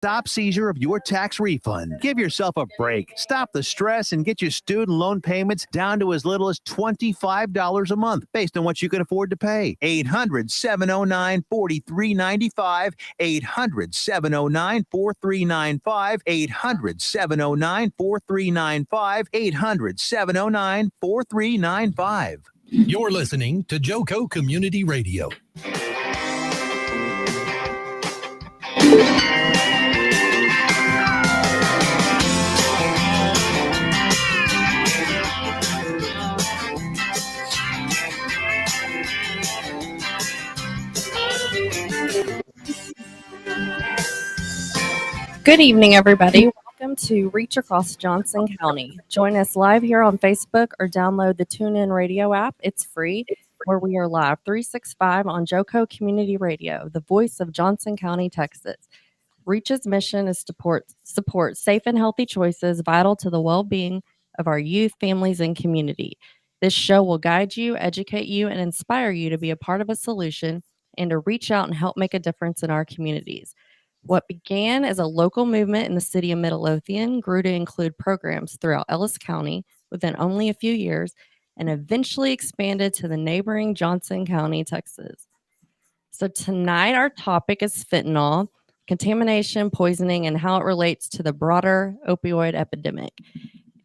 stop seizure of your tax refund. Give yourself a break. Stop the stress and get your student loan payments down to as little as $25 a month based on what you can afford to pay. 800-709-4395. 800-709-4395. 800-709-4395. 800-709-4395. You're listening to Joco Community Radio. Good evening, everybody. Welcome to Reach Across Johnson County. Join us live here on Facebook or download the TuneIn Radio app. It's free, where we are live 365 on Joco Community Radio, the voice of Johnson County, Texas. Reach's mission is to support safe and healthy choices vital to the well-being of our youth, families, and community. This show will guide you, educate you, and inspire you to be a part of a solution and to reach out and help make a difference in our communities. What began as a local movement in the city of Midlothian grew to include programs throughout Ellis County within only a few years and eventually expanded to the neighboring Johnson County, Texas. So tonight our topic is fentanyl, contamination, poisoning, and how it relates to the broader opioid epidemic.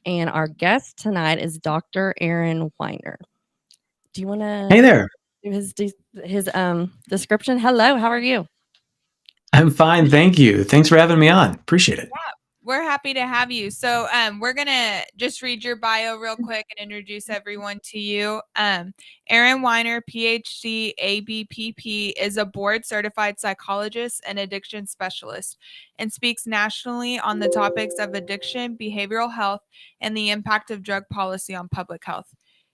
And our guest tonight is Dr. Aaron Weiner. Do you want to Hey there. do his description? Hello, how are you? I'm fine, thank you. Thanks for having me on. Appreciate it. Yeah, we're happy to have you. So we're going to just read your bio real quick and introduce everyone to you. Aaron Weiner, PhD, ABPP, is a board-certified psychologist and addiction specialist and speaks nationally on the topics of addiction, behavioral health, and the impact of drug policy on public health.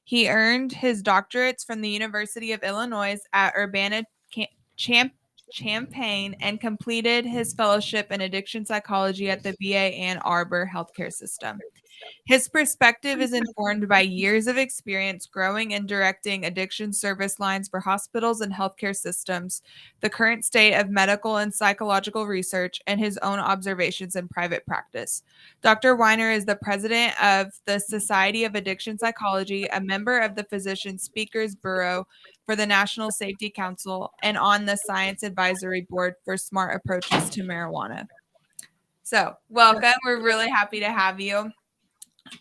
He earned his doctorates from the University of Illinois at Urbana-Champaign and completed his fellowship in addiction psychology at the VA Ann Arbor healthcare system. His perspective is informed by years of experience growing and directing addiction service lines for hospitals and healthcare systems, the current state of medical and psychological research, and his own observations in private practice. Dr. Weiner is the president of the Society of Addiction Psychology, a member of the Physician Speakers Bureau for the National Safety Council, and on the Science Advisory Board for Smart Approaches to Marijuana. So, welcome. We're really happy to have you.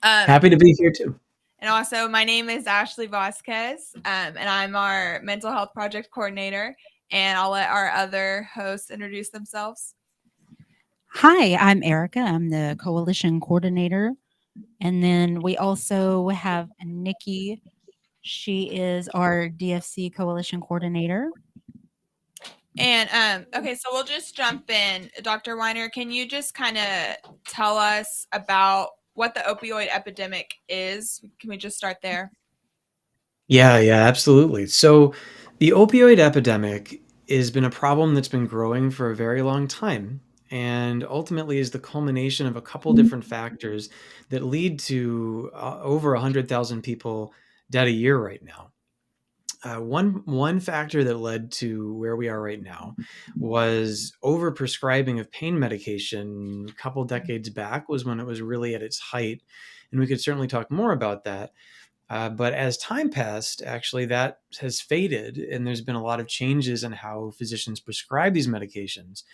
Happy to be here too. And also, my name is Ashley Vasquez, and I'm our mental health project coordinator. And I'll let our other hosts introduce themselves. Hi, I'm Erica. I'm the coalition coordinator. And then we also have Nikki. She is our DFC coalition coordinator. And okay, so we'll just jump in. Dr. Weiner, can you just kind of tell us about what the opioid epidemic is? Can we just start there? Yeah, absolutely. So the opioid epidemic has been a problem that's been growing for a very long time, and ultimately is the culmination of a couple different factors that lead to over 100,000 people dead a year right now. One factor that led to where we are right now was overprescribing of pain medication a couple decades back was when it was really at its height. And we could certainly talk more about that. But as time passed, actually, that has faded. And there's been a lot of changes in how physicians prescribe these medications.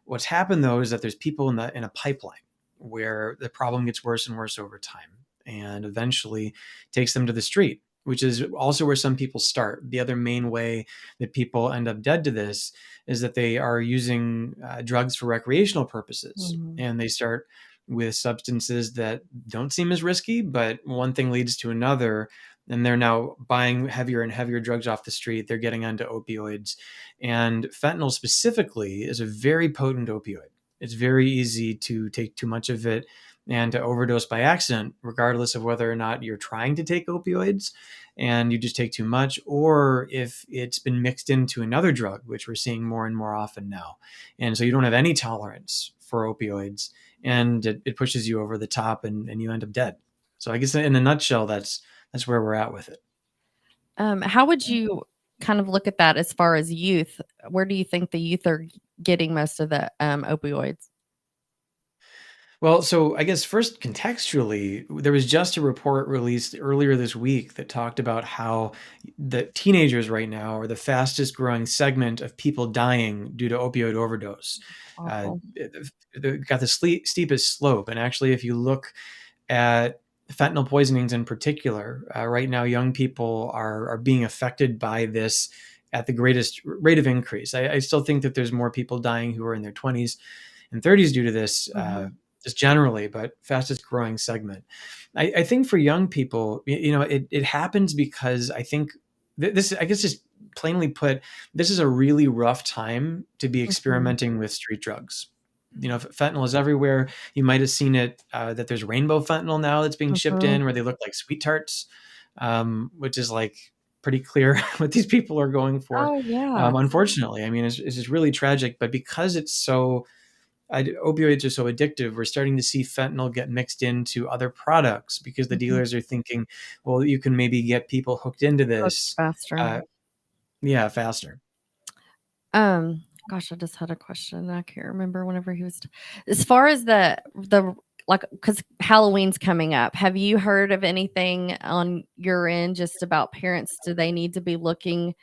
What's happened, though, is that there's people in a pipeline where the problem gets worse and worse over time and eventually takes them to the street, which is also where some people start. The other main way that people end up dead to this is that they are using drugs for recreational purposes. Mm-hmm. And they start with substances that don't seem as risky, but one thing leads to another. And they're now buying heavier and heavier drugs off the street. They're getting onto opioids. And fentanyl specifically is a very potent opioid. It's very easy to take too much of it and to overdose by accident, regardless of whether or not you're trying to take opioids and you just take too much, or if it's been mixed into another drug, which we're seeing more and more often now. And so you don't have any tolerance for opioids, and it pushes you over the top and you end up dead. So I guess in a nutshell, that's where we're at with it. How would you kind of look at that as far as youth? Where do you think the youth are getting most of the opioids? Well, so I guess first contextually, there was just a report released earlier this week that talked about how the teenagers right now are the fastest growing segment of people dying due to opioid overdose. Awful. They've got the steepest slope. And actually, if you look at fentanyl poisonings in particular, right now, young people are being affected by this at the greatest rate of increase. I still think that there's more people dying who are in their 20s and 30s due to this, Mhm. just generally, but fastest growing segment. I think for young people, it happens because I think this, I guess, just plainly put, this is a really rough time to be Mhm. experimenting with street drugs. Fentanyl is everywhere. You might have seen it, that there's rainbow fentanyl now that's being shipped Mhm. in where they look like sweet tarts, which is like pretty clear what these people are going for. Oh, yeah. Unfortunately, I mean, it's just really tragic, but because it's so opioids are so addictive, we're starting to see fentanyl get mixed into other products because the Mhm. dealers are thinking, well, you can maybe get people hooked into Hooked this, faster. uh, yeah, faster. Gosh, I just had a question. I can't remember whenever he was as far as the like, because Halloween's coming up. Have you heard of anything on your end just about parents? Do they need to be looking?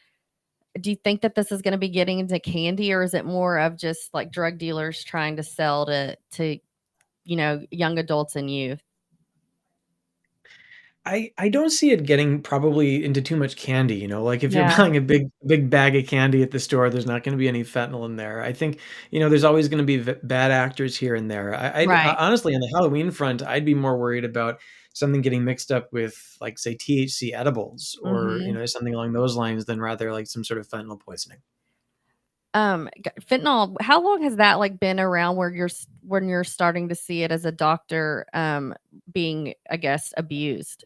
Do you think that this is going to be getting into candy, or is it more of just like drug dealers trying to sell to young adults and youth? I don't see it getting probably into too much candy, like if you're Yeah. buying a big bag of candy at the store, there's not going to be any fentanyl in there. I think, there's always going to be bad actors here and there. Right. Honestly, on the Halloween front, I'd be more worried about something getting mixed up with, like, say, THC edibles or, Mhm. something along those lines than rather like some sort of fentanyl poisoning. Fentanyl, how long has that, like, been around where when you're starting to see it as a doctor, being, I guess, abused?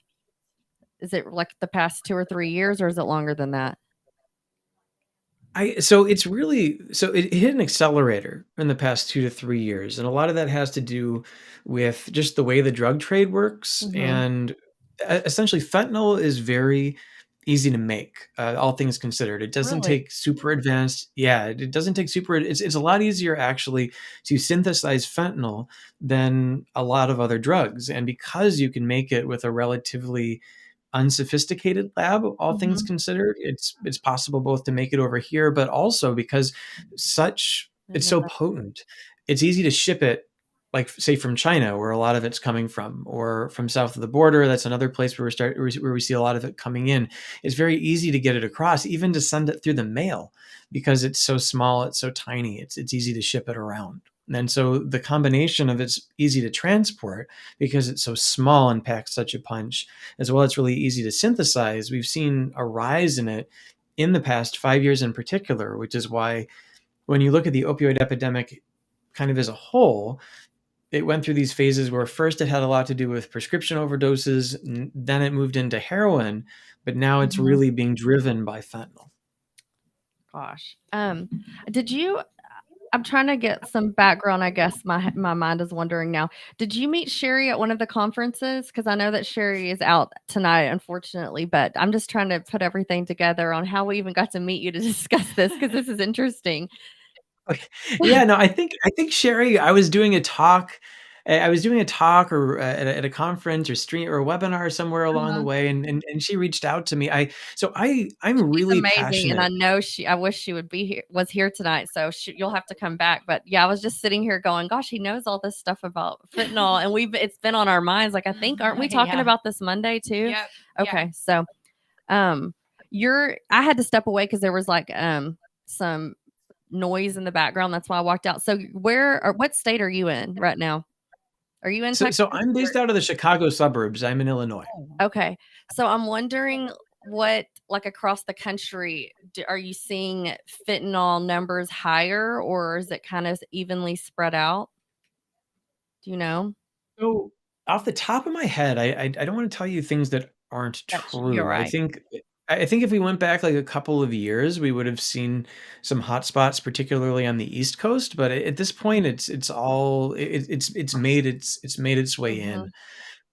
Is it, like, the past 2 or 3 years, or is it longer than that? It hit an accelerator in the past 2 to 3 years, and a lot of that has to do with just the way the drug trade works, Mhm. and essentially, fentanyl is very easy to make, all things considered. It doesn't Really? take super advanced, yeah, it doesn't take super, it's a lot easier actually to synthesize fentanyl than a lot of other drugs, and because you can make it with a relatively unsophisticated lab, all things Mhm. considered. It's possible both to make it over here, but also because Didn't it's know so that. potent, it's easy to ship it, like, say, from China, where a lot of it's coming from, or from south of the border. That's another place where we see a lot of it coming in. It's very easy to get it across, even to send it through the mail, because it's so small, it's so tiny, it's easy to ship it around. And so the combination of it's easy to transport because it's so small and packs such a punch, as well it's really easy to synthesize. We've seen a rise in it in the past 5 years in particular, which is why when you look at the opioid epidemic kind of as a whole, it went through these phases where first it had a lot to do with prescription overdoses, then it moved into heroin, but now it's Mhm. really being driven by fentanyl. Gosh. Did you I'm trying to get some background, I guess my mind is wondering now. Did you meet Sherry at one of the conferences? Because I know that Sherry is out tonight, unfortunately, but I'm just trying to put everything together on how we even got to meet you to discuss this because this is interesting. Okay. Yeah, no, I think Sherry, I was doing a talk or at a conference or stream or a webinar somewhere along the Uh-huh. way, and she reached out to me. I'm She's really amazing, and passionate. I wish she would be here was here tonight, so you'll have to come back, but, yeah, I was just sitting here going, "Gosh, he knows all this stuff about fentanyl," and it's been on our minds, like, I think aren't we talking Yeah. about this Monday too? Yep. Yeah. Okay, so, I had to step away because there was, like, some noise in the background, that's why I walked out. So where or what state are you in right now? Are you in Texas? So I'm based out of the Chicago suburbs. I'm in Illinois. Okay. So I'm wondering what, like, across the country, are you seeing fentanyl numbers higher, or is it kind of evenly spread out? Do you know? So, off the top of my head, I don't wanna tell you things that aren't You're true. right. I think if we went back, like, a couple of years, we would have seen some hotspots, particularly on the East Coast, but at this point, it's all it's made its way Mhm. in.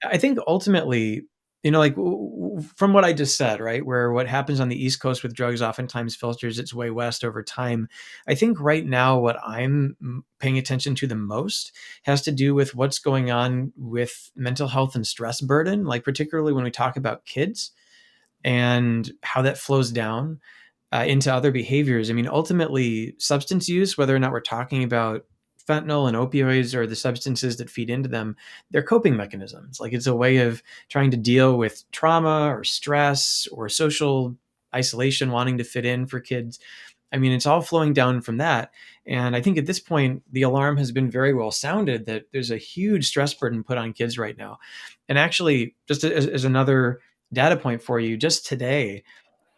I think ultimately like from what I just said, right, where what happens on the East Coast with drugs oftentimes filters its way west over time. I think right now what I'm paying attention to the most has to do with what's going on with mental health and stress burden, like particularly when we talk about kids and how that flows down into other behaviors. I mean, ultimately, substance use, whether or not we're talking about fentanyl and opioids or the substances that feed into them, they're coping mechanisms. Like it's a way of trying to deal with trauma or stress or social isolation, wanting to fit in for kids. I mean, it's all flowing down from that. And I think at this point, the alarm has been very well sounded that there's a huge stress burden put on kids right now. And actually, just as another data point for you, just today,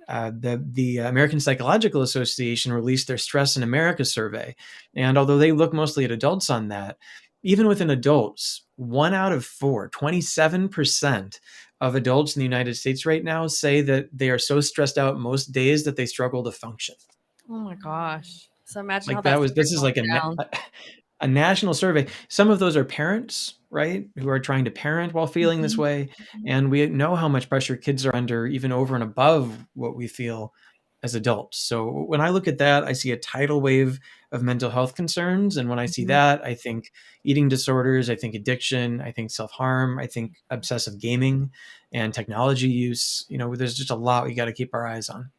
the American Psychological Association released their Stress in America survey. And although they look mostly at adults on that, even within adults, 1 out of 4, 27% of adults in the United States right now say that they are so stressed out most days that they struggle to function. Oh my gosh. So imagine how Like that's this is like down. a national survey. Some of those are parents, right, who are trying to parent while feeling this way. And we know how much pressure kids are under, even over and above what we feel as adults. So when I look at that, I see a tidal wave of mental health concerns. And when I see that, I think eating disorders, I think addiction, I think self-harm, I think obsessive gaming and technology use. There's just a lot we got to keep our eyes on.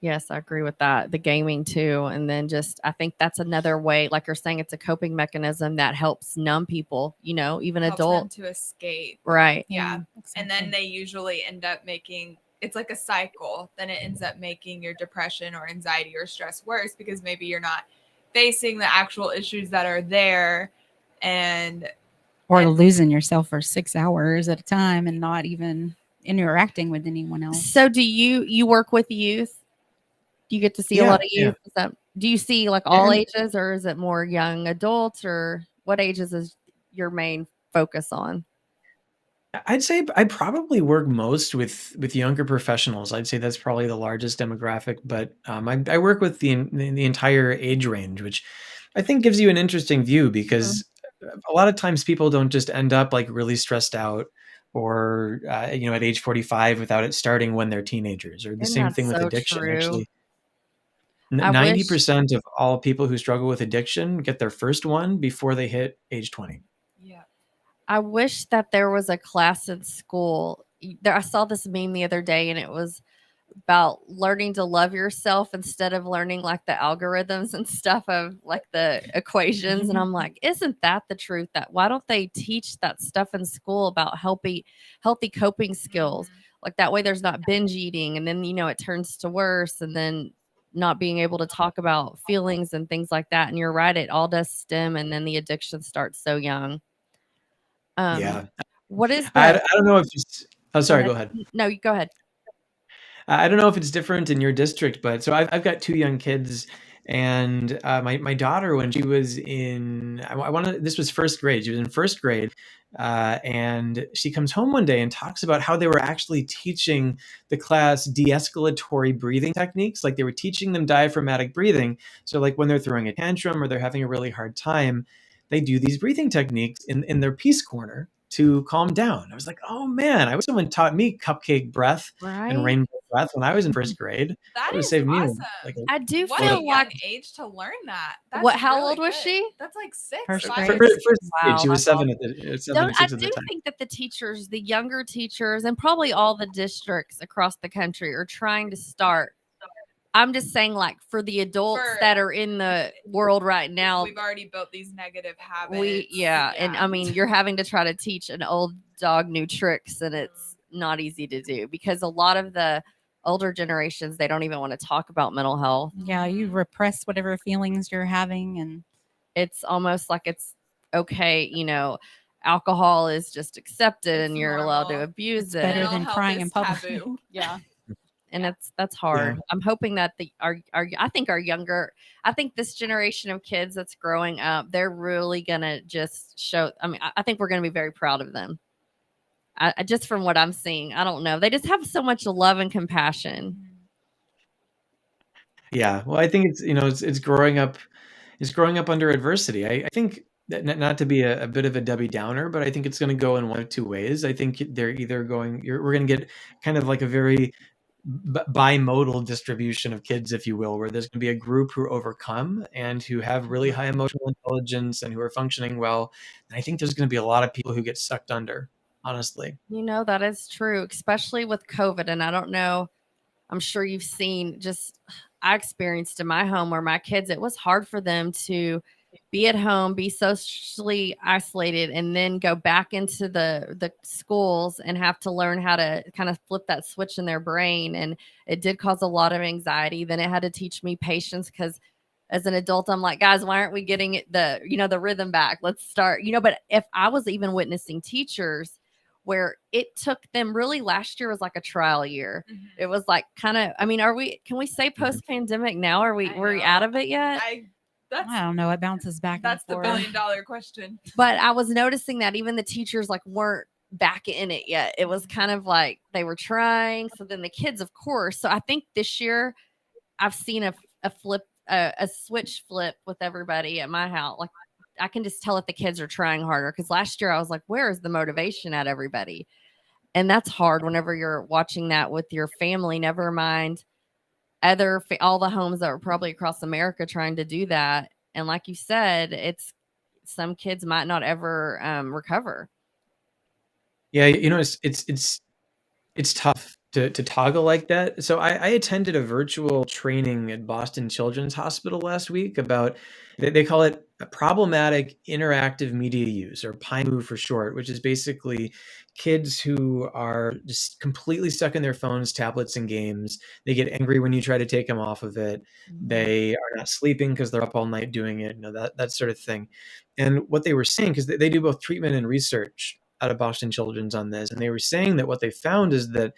Yes, I agree with that. The gaming too. And then I think that's another way, like you're saying, it's a coping mechanism that helps numb people, even Helps adults them to escape. Right. Yeah. Exactly. And then they usually end up making it's like a cycle. Then it ends up making your depression or anxiety or stress worse because maybe you're not facing the actual issues that are there or losing yourself for 6 hours at a time and not even interacting with anyone else. So do you work with youth? Do you get to see a lot of youth? Do you see like all ages, or is it more young adults, or what ages is your main focus on? I'd say I probably work most with younger professionals. I'd say that's probably the largest demographic, but I work with the entire age range, which I think gives you an interesting view because a lot of times people don't just end up like really stressed out or at age 45 without it starting when they're teenagers, or the same thing with addiction. True. Actually, 90% of all people who struggle with addiction get their first one before they hit age 20. Yeah. I wish that there was a class in school. I saw this meme the other day, and it was about learning to love yourself instead of learning like the algorithms and stuff of like the equations. And I'm like, isn't that the truth? That why don't they teach that stuff in school about healthy coping skills? Like that way there's not binge eating, and then it turns to worse, and then not being able to talk about feelings and things like that. And you're right, it all does stem, and then the addiction starts so young. What is I don't know if it's sorry, go ahead. No, you go ahead. I don't know if it's different in your district, but so I've got 2 young kids, and my daughter, when she was in, this was first grade. She was in first grade, and she comes home one day and talks about how they were actually teaching the class de-escalatory breathing techniques. Like they were teaching them diaphragmatic breathing. So like when they're throwing a tantrum or they're having a really hard time, they do these breathing techniques in their peace corner to calm down. I was like, oh man, I wish someone taught me cupcake breath and rainbow breath when I was in first grade. That would is save me awesome. I do What feel a like young age to learn that. how old was she? That's like 6. First 5 grade. years. First grade, Wow, she was that's 7 awesome. at the 6 I at the do time. think that the teachers, the younger teachers, and probably all the districts across the country are trying to start. I'm just saying, like, for the adults that are in the world right now, We've already built these negative habits. And I mean, you're having to try to teach an old dog new tricks, and it's not easy to do because a lot of the older generations, they don't even want to talk about mental health. Yeah, you repress whatever feelings you're having, and it's almost like it's okay, alcohol is just accepted and you're allowed to abuse it. better than crying in public. Taboo. Yeah. And that's hard. I'm hoping that I think this generation of kids that's growing up, they're really gonna just show. I mean, I think we're gonna be very proud of them. I just from what I'm seeing, I don't know. They just have so much love and compassion. Yeah, well, I think it's it's growing up. It's growing up under adversity. I think not to be a bit of a Debbie Downer, but I think it's going to go in one of two ways. I think they're either we're going to get kind of like a very bimodal distribution of kids, if you will, where there's going to be a group who overcome and who have really high emotional intelligence and who are functioning well. And I think there's going to be a lot of people who get sucked under, honestly. That is true, especially with COVID. And I don't know, I'm sure you've seen, just I experienced in my home where my kids, it was hard for them to be at home, be socially isolated, and then go back into the schools and have to learn how to kind of flip that switch in their brain. And it did cause a lot of anxiety. Then it had to teach me patience, because as an adult, I'm like, guys, why aren't we getting the rhythm back? Let's start, but if I was even witnessing teachers where it took them, really last year was like a trial year. Mhm. It was like kind of, can we say post-pandemic now? Were we out of it yet? I don't know. It bounces back. That's and the forth. billion-dollar question. But I was noticing that even the teachers weren't back in it yet. It was kind of like they were trying. So then the kids, of course. So I think this year I've seen a flip, a switch flip with everybody at my house. Like I can just tell if the kids are trying harder, because last year I was like, where is the motivation at everybody? And that's hard whenever you're watching that with your family, never mind all the homes that were probably across America trying to do that. And like you said, it's some kids might not ever recover. Yeah, it's tough to toggle like that. So I attended a virtual training at Boston Children's Hospital last week about, they call it problematic interactive media use, or PIMU for short, which is basically kids who are just completely stuck in their phones, tablets, and games. They get angry when you try to take them off of it. They are not sleeping because they're up all night doing it, that sort of thing. And what they were saying, because they do both treatment and research out of Boston Children's on this, and they were saying that what they found is that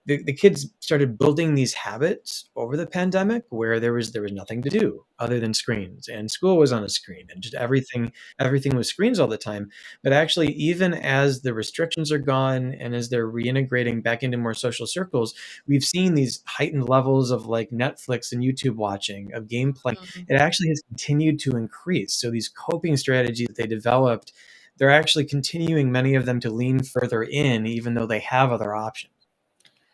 the kids started building these habits over the pandemic where there was nothing to do other than screens, and school was on a screen, and just everything was screens all the time. But actually, even as the restrictions are gone and as they're reintegrating back into more social circles, we've seen these heightened levels of like Netflix and YouTube watching, of gameplay. It actually has continued to increase. So these coping strategies that they developed, they're actually continuing, many of them, to lean further in, even though they have other options,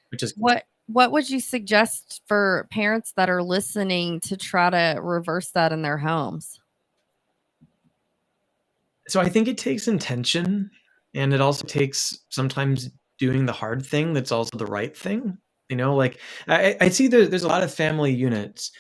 which is what would you suggest for parents that are listening to try to reverse that in their homes? So I think it takes intention, and it also takes sometimes doing the hard thing that's also the right thing. Like I see there's a lot of family units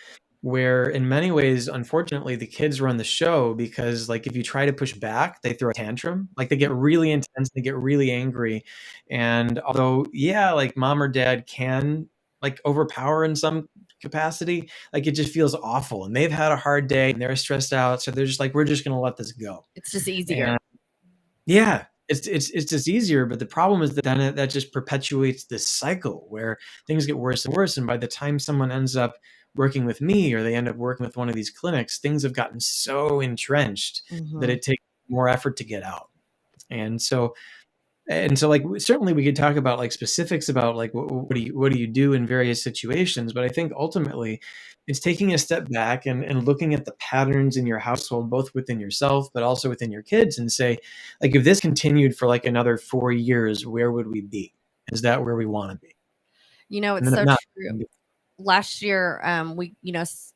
where in many ways, unfortunately, the kids run the show, because like if you try to push back, they throw a tantrum. Like they get really intense, they get really angry. And although, yeah, like mom or dad can like overpower in some capacity, like it just feels awful. And they've had a hard day and they're stressed out. So they're just like, we're just gonna let this go. It's just easier. And yeah, it's just easier. But the problem is that then that just perpetuates this cycle where things get worse and worse. And by the time someone ends up working with me, or they end up working with one of these clinics, things have gotten so entrenched that it takes more effort to get out. And so like certainly we could talk about like specifics about like what do you do in various situations, but I think ultimately it's taking a step back and looking at the patterns in your household, both within yourself but also within your kids, and say, like, if this continued for like another 4 years, where would we be? Is that where we want to be? It's so true. Last year, we,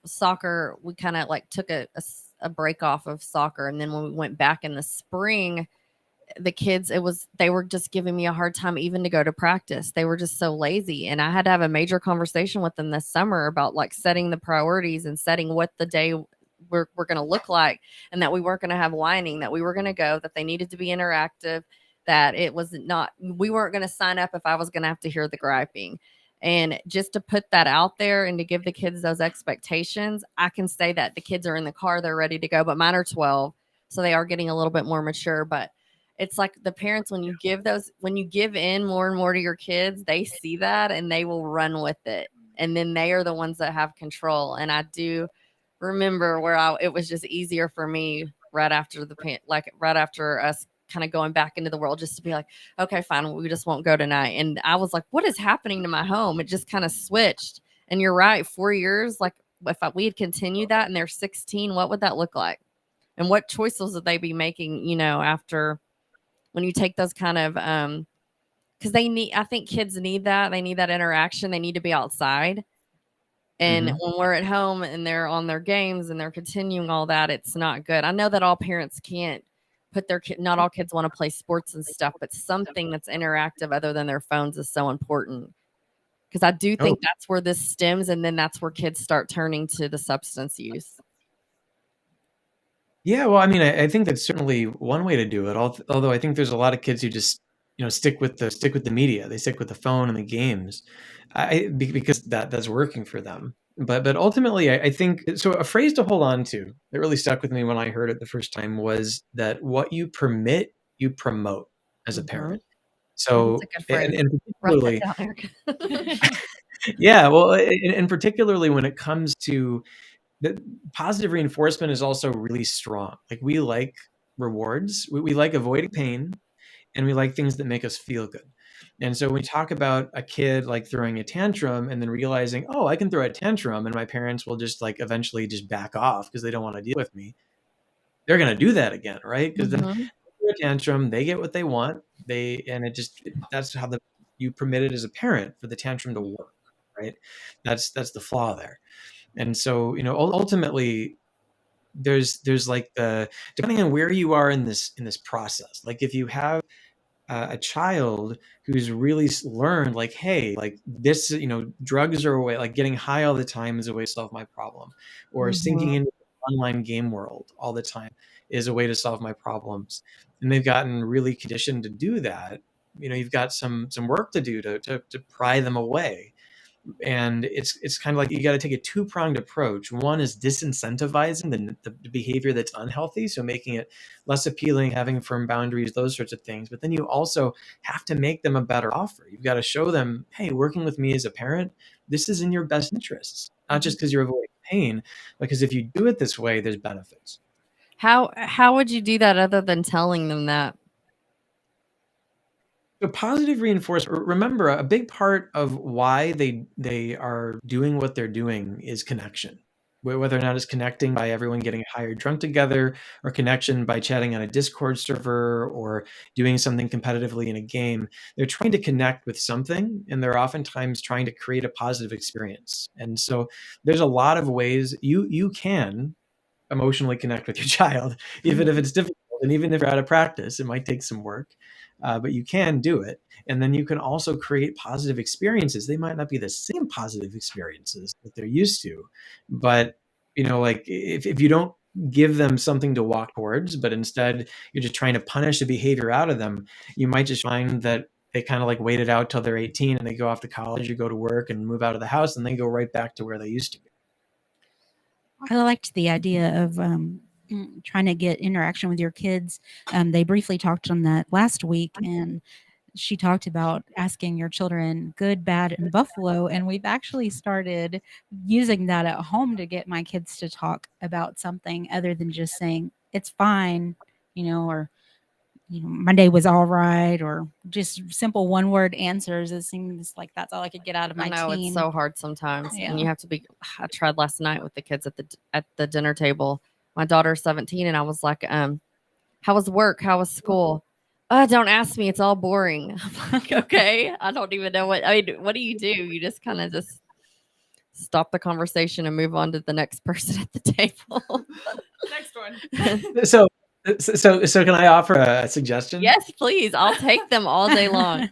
soccer, we kind of like took a break off of soccer. And then when we went back in the spring, the kids, they were just giving me a hard time even to go to practice. They were just so lazy. And I had to have a major conversation with them this summer about like setting the priorities and setting what the day we're going to look like, and that we weren't going to have whining, that we were going to go, that they needed to be interactive, that we weren't going to sign up if I was going to have to hear the griping. And just to put that out there and to give the kids those expectations, I can say that the kids are in the car, they're ready to go, but mine are 12. So they are getting a little bit more mature. But it's like the parents, when you give in more and more to your kids, they see that and they will run with it. And then they are the ones that have control. And I do remember where it was just easier for me right after us kind of going back into the world, just to be like, okay, fine, we just won't go tonight. And I was like, what is happening to my home? It just kind of switched. And you're right, 4 years, like if we had continued that and they're 16, what would that look like? And what choices would they be making, after when you take those kind of because I think kids need that. They need that interaction. They need to be outside. And when we're at home and they're on their games and they're continuing all that, it's not good. I know that all parents can't put their kid, not all kids want to play sports and stuff, but something that's interactive other than their phones is so important. Because I do think that's where this stems, and then that's where kids start turning to the substance use. Yeah, well, I mean, I think that's certainly one way to do it. Although I think there's a lot of kids who just stick with the media. They stick with the phone and the games, because that's working for them. But ultimately, I think so. A phrase to hold on to that really stuck with me when I heard it the first time was that what you permit, you promote as a parent. That's a So, good phrase. and Write particularly, that down, Erica. yeah, well, and particularly when it comes to the positive reinforcement is also really strong. Like, we like rewards, we like avoiding pain, and we like things that make us feel good. And so when we talk about a kid like throwing a tantrum and then realizing, oh, I can throw a tantrum and my parents will just like eventually just back off because they don't want to deal with me, they're going to do that again, right? Because then they throw a tantrum, they get what they want, that's how you permit it as a parent for the tantrum to work, right? That's the flaw there. And so, ultimately, there's like depending on where you are in this process. Like, if you have a child who's really learned, like, hey, like this, drugs are a way, like getting high all the time is a way to solve my problem, or sinking into the online game world all the time is a way to solve my problems, and they've gotten really conditioned to do that. You've got some work to do to pry them away. And it's kind of like you got to take a two-pronged approach. One is disincentivizing the behavior that's unhealthy, so making it less appealing, having firm boundaries, those sorts of things. But then you also have to make them a better offer. You've got to show them, hey, working with me as a parent, this is in your best interests, not just because you're avoiding pain, because if you do it this way, there's benefits. How would you do that other than telling them that? So positive reinforcement, remember, a big part of why they are doing what they're doing is connection. Whether or not it's connecting by everyone getting high or drunk together, or connection by chatting on a Discord server, or doing something competitively in a game, they're trying to connect with something, and they're oftentimes trying to create a positive experience. And so there's a lot of ways you can emotionally connect with your child, even if it's difficult, and even if you're out of practice, it might take some work. But you can do it. And then you can also create positive experiences. They might not be the same positive experiences that they're used to, but like if you don't give them something to walk towards, but instead you're just trying to punish the behavior out of them, you might just find that they kind of like wait it out till they're 18 and they go off to college or go to work and move out of the house, and they go right back to where they used to be. I liked the idea of trying to get interaction with your kids. They briefly talked on that last week, and she talked about asking your children good, bad, and buffalo. And we've actually started using that at home to get my kids to talk about something other than just saying it's fine, or my day was all right, or just simple one-word answers. It seems like that's all I could get out of my I know teen. it's so hard sometimes, Yeah. and you have to be. I tried last night with the kids at the dinner table. My daughter's 17, and I was like, "How was work? How was school?" Don't ask me. It's all boring. I'm like, okay, I don't even know what. I mean, what do? You just kind of just stop the conversation and move on to the next person at the table. Next one. So can I offer a suggestion? Yes, please. I'll take them all day long.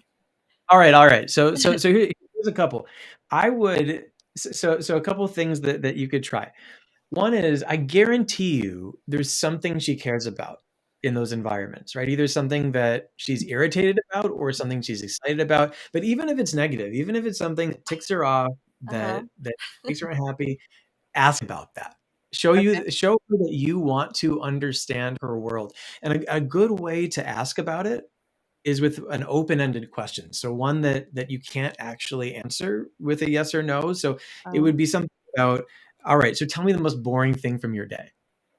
All right. So here's a couple. I would so a couple of things that you could try. One is, I guarantee you there's something she cares about in those environments, right? Either something that she's irritated about or something she's excited about. But even if it's negative, even if it's something that ticks her off, that makes her unhappy, ask about that. Show her that you want to understand her world. And a good way to ask about it is with an open-ended question. So one that you can't actually answer with a yes or no. So it would be something about, all right, so tell me the most boring thing from your day,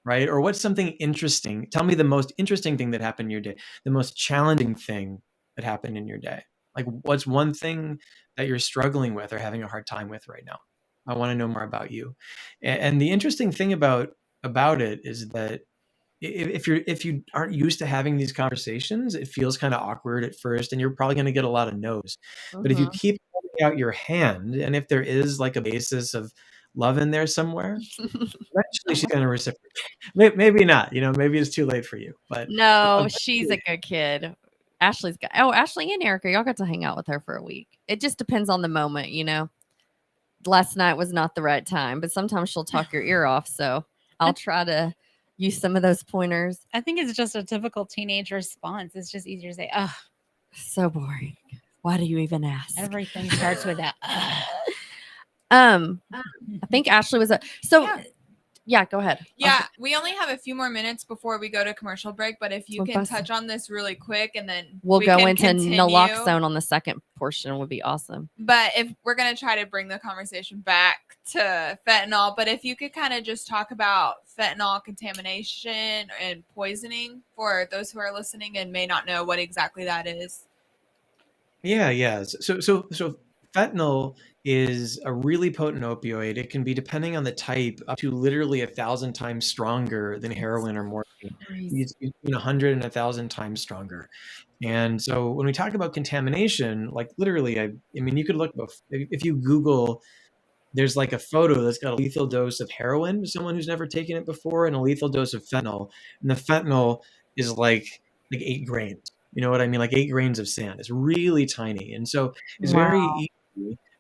right? Or what's something interesting? Tell me the most interesting thing that happened in your day, the most challenging thing that happened in your day. Like, what's one thing that you're struggling with or having a hard time with right now? I want to know more about you. And the interesting thing about it is that if you aren't used to having these conversations, it feels kind of awkward at first, and you're probably going to get a lot of no's. But if you keep holding out your hand, and if there is like a basis of love in there somewhere, eventually she's going to reciprocate. Maybe not, maybe it's too late for you, but No, she's a good kid. Ashley and Erica, y'all got to hang out with her for a week. It just depends on the moment, Last night was not the right time, but sometimes she'll talk your ear off. So I'll try to use some of those pointers. I think it's just a typical teenage response. It's just easier to say, "Oh, so boring. Why do you even ask?" Everything starts with that. I think Ashley was yeah, go ahead. Yeah, we only have a few more minutes before we go to commercial break, but if you can touch on this really quick, and then we'll go can into continue. Naloxone on the second portion would be awesome. But if we're going to try to bring the conversation back to fentanyl, but if you could kind of just talk about fentanyl contamination and poisoning for those who are listening and may not know what exactly that is. Yeah. So fentanyl is a really potent opioid. It can be, depending on the type, up to literally 1,000 times stronger than heroin or morphine. It's between 100 and 1,000 times stronger. And so when we talk about contamination, like literally, I mean, you could look, if you Google, there's like a photo that's got a lethal dose of heroin, someone who's never taken it before, and a lethal dose of fentanyl. And the fentanyl is like 8 grains. You know what I mean? Like 8 grains of sand. It's really tiny. And so it's very easy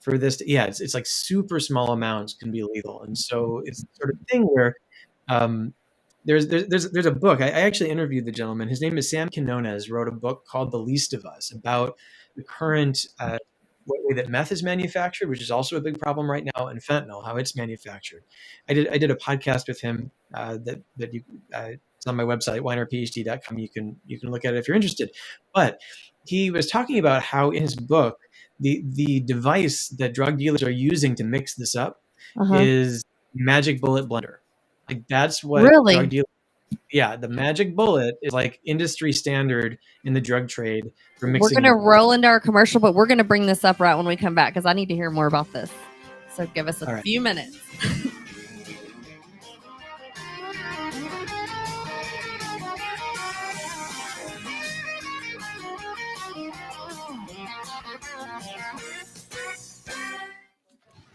for this it's like super small amounts can be lethal. And so it's the sort of thing where there's a book. I actually interviewed the gentleman. His name is Sam Quinones, wrote a book called The Least of Us about the current way that meth is manufactured, which is also a big problem right now, and fentanyl, how it's manufactured. I did a podcast with him that you it's on my website, weinerphd.com. You can look at it if you're interested. But he was talking about how in his book, the device that drug dealers are using to mix this up is magic bullet blender. Like that's what drug dealers. Yeah, the magic bullet is like industry standard in the drug trade for mixing. We're going to roll into our commercial, but we're going to bring this up right when we come back because I need to hear more about this. So give us a few minutes.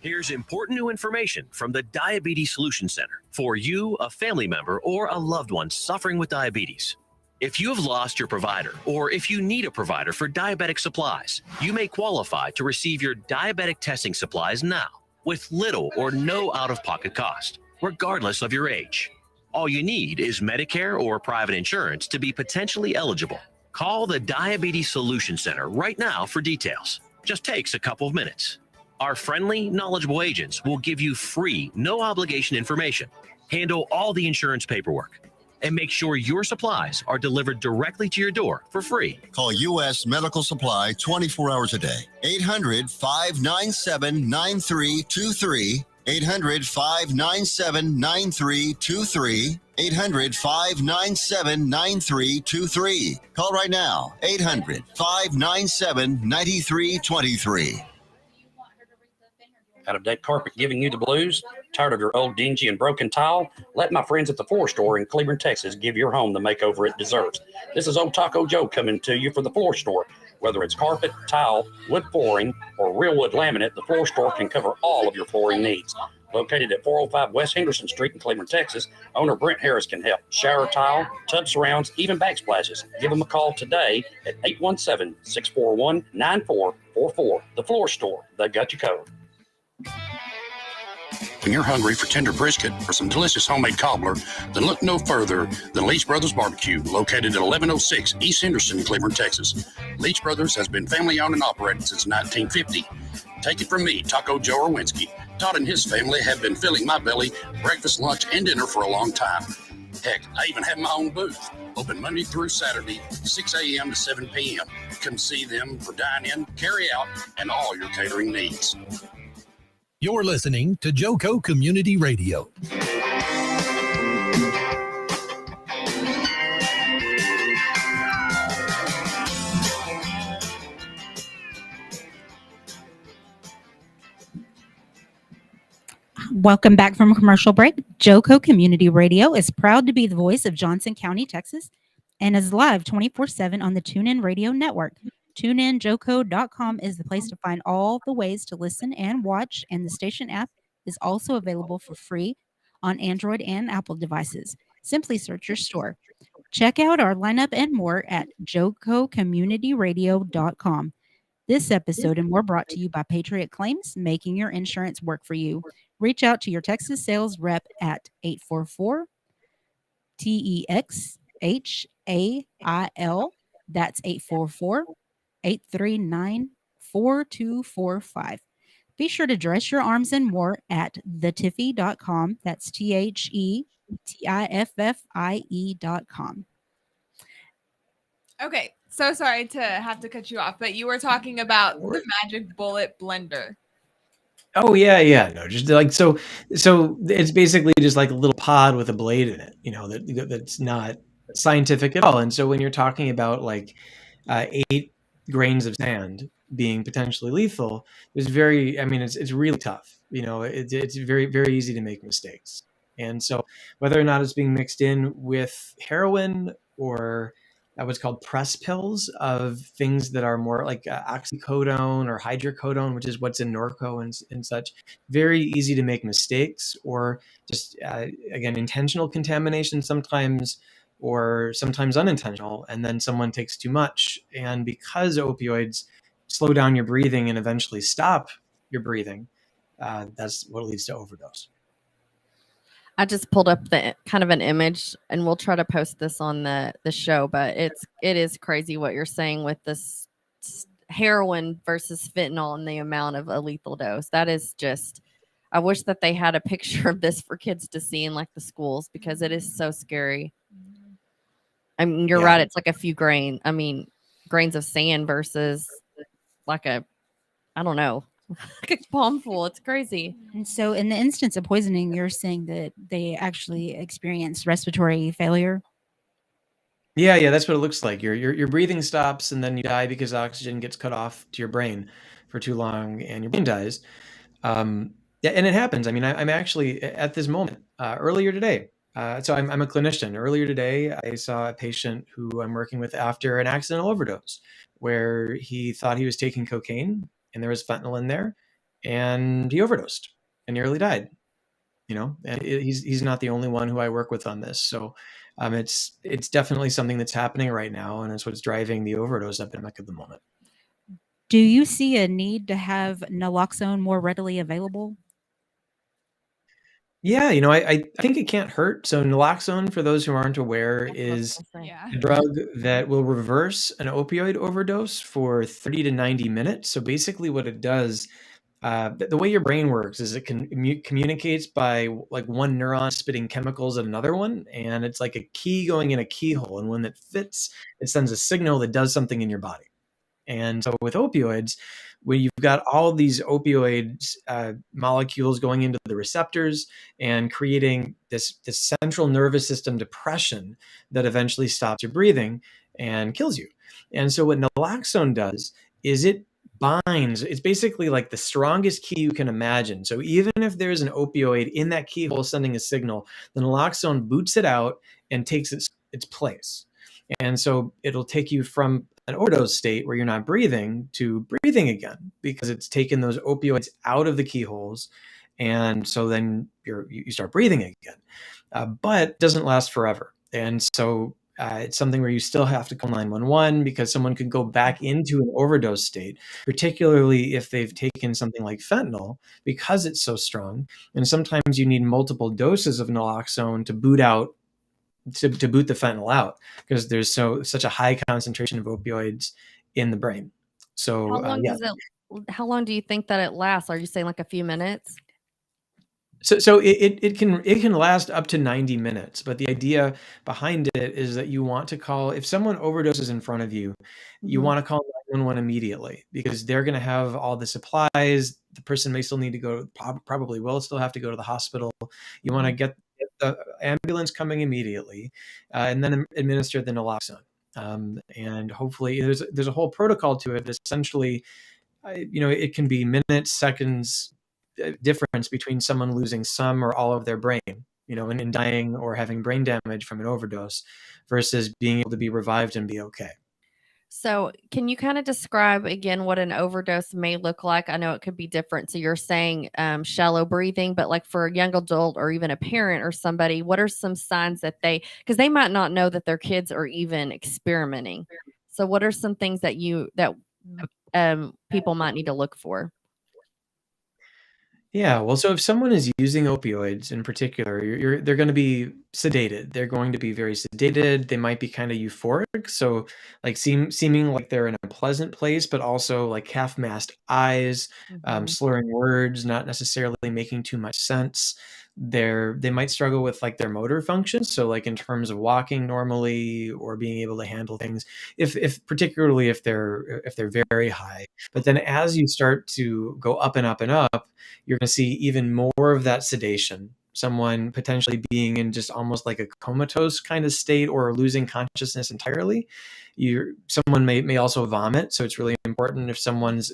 Here's important new information from the Diabetes Solution Center for you, a family member, or a loved one suffering with diabetes. If you have lost your provider, or if you need a provider for diabetic supplies, you may qualify to receive your diabetic testing supplies now with little or no out-of-pocket cost, regardless of your age. All you need is Medicare or private insurance to be potentially eligible. Call the Diabetes Solution Center right now for details. Just takes a couple of minutes. Our friendly, knowledgeable agents will give you free, no-obligation information, handle all the insurance paperwork, and make sure your supplies are delivered directly to your door for free. Call U.S. Medical Supply 24 hours a day. 800-597-9323. 800-597-9323. 800-597-9323. Call right now. 800-597-9323. Out-of-date carpet giving you the blues? Tired of your old dingy and broken tile? Let my friends at the Floor Store in Cleburne, Texas give your home the makeover it deserves. This is Old Taco Joe coming to you for the Floor Store. Whether it's carpet, tile, wood flooring, or real wood laminate, the Floor Store can cover all of your flooring needs. Located at 405 West Henderson Street in Cleburne, Texas, owner Brent Harris can help. Shower tile, tub surrounds, even backsplashes. Give them a call today at 817-641-9444. The Floor Store, they got you covered. When you're hungry for tender brisket or some delicious homemade cobbler, then look no further than Leach Brothers Barbecue, located at 1106 East Henderson, Cleburne, Texas. Leach Brothers has been family owned and operated since 1950. Take it from me, Taco Joe Orwinski. Todd and his family have been filling my belly breakfast, lunch, and dinner for a long time. Heck, I even have my own booth, open Monday through Saturday, 6 a.m. to 7 p.m. Come see them for dine-in, carry-out, and all your catering needs. You're listening to JoCo Community Radio. Welcome back from a commercial break. JoCo Community Radio is proud to be the voice of Johnson County, Texas, and is live 24/7 on the TuneIn Radio Network. TuneInJoCo.com is the place to find all the ways to listen and watch, and the station app is also available for free on Android and Apple devices. Simply search your store. Check out our lineup and more at jococommunityradio.com. This episode and more brought to you by Patriot Claims, making your insurance work for you. Reach out to your Texas sales rep at 844 TEXHAIL. That's 844 839 4245. Be sure to dress your arms and more at thetiffy.com. That's TheTiffie.com. Okay, so sorry to have to cut you off, but you were talking about the magic bullet blender. Oh yeah. No, just like so it's basically just like a little pod with a blade in it, that's not scientific at all. And so when you're talking about like 8 grains of sand being potentially lethal, it's really tough. It's very, very easy to make mistakes. And so whether or not it's being mixed in with heroin or what's called press pills of things that are more like oxycodone or hydrocodone, which is what's in Norco and such, very easy to make mistakes, or just, again, intentional contamination sometimes, or sometimes unintentional, and then someone takes too much. And because opioids slow down your breathing and eventually stop your breathing, that's what leads to overdose. I just pulled up the kind of an image, and we'll try to post this on the show, but it is crazy what you're saying with this heroin versus fentanyl and the amount of a lethal dose. That is just, I wish that they had a picture of this for kids to see in like the schools, because it is so scary. I mean, you're right. It's like a few grains of sand versus like I don't know, like a palmful. It's crazy. And so in the instance of poisoning, you're saying that they actually experience respiratory failure? Yeah, that's what it looks like. Your breathing stops, and then you die because oxygen gets cut off to your brain for too long, and your brain dies. And it happens. I mean, I'm actually at this moment earlier today. So I'm a clinician. Earlier today, I saw a patient who I'm working with after an accidental overdose, where he thought he was taking cocaine and there was fentanyl in there, and he overdosed and nearly died. And he's not the only one who I work with on this. So it's definitely something that's happening right now, and it's what's driving the overdose epidemic at the moment. Do you see a need to have naloxone more readily available? Yeah, I think it can't hurt. So naloxone, for those who aren't aware, is a drug that will reverse an opioid overdose for 30 to 90 minutes. So basically what it does, the way your brain works is it communicates by like one neuron spitting chemicals at another one. And it's like a key going in a keyhole. And when it fits, it sends a signal that does something in your body. And so with opioids, when you've got all these opioids molecules going into the receptors and creating this central nervous system depression that eventually stops your breathing and kills you. And so what naloxone does is it binds. It's basically like the strongest key you can imagine. So even if there's an opioid in that keyhole sending a signal, the naloxone boots it out and takes its place. And so it'll take you from an overdose state where you're not breathing to breathing again, because it's taken those opioids out of the keyholes. And so then you start breathing again, but it doesn't last forever. And so it's something where you still have to call 911, because someone could go back into an overdose state, particularly if they've taken something like fentanyl, because it's so strong. And sometimes you need multiple doses of naloxone to boot out to boot the fentanyl out, because there's such a high concentration of opioids in the brain. So how long do you think that it lasts? Are you saying like a few minutes? So it can last up to 90 minutes, but the idea behind it is that you want to call, if someone overdoses in front of you, you want to call 911 immediately, because they're going to have all the supplies. The person may still need to go, probably will still have to go to the hospital. You want to get the ambulance coming immediately, and then administer the naloxone. And hopefully there's a whole protocol to it. Essentially, it can be minutes, seconds, difference between someone losing some or all of their brain, and dying or having brain damage from an overdose versus being able to be revived and be okay. So, can you kind of describe again what an overdose may look like? I know it could be different. So, you're saying shallow breathing, but like for a young adult or even a parent or somebody, what are some signs that because they might not know that their kids are even experimenting. So, what are some things that people might need to look for? Yeah, well, so if someone is using opioids in particular, they're going to be sedated. They're going to be very sedated. They might be kind of euphoric, so like seeming like they're in a pleasant place, but also like half-masked eyes, slurring words, not necessarily making too much sense. They might struggle with like their motor functions, so like in terms of walking normally or being able to handle things, if particularly if they're very high. But then as you start to go up and up and up, you're going to see even more of that sedation, someone potentially being in just almost like a comatose kind of state or losing consciousness entirely. Someone may also vomit, so it's really important if someone's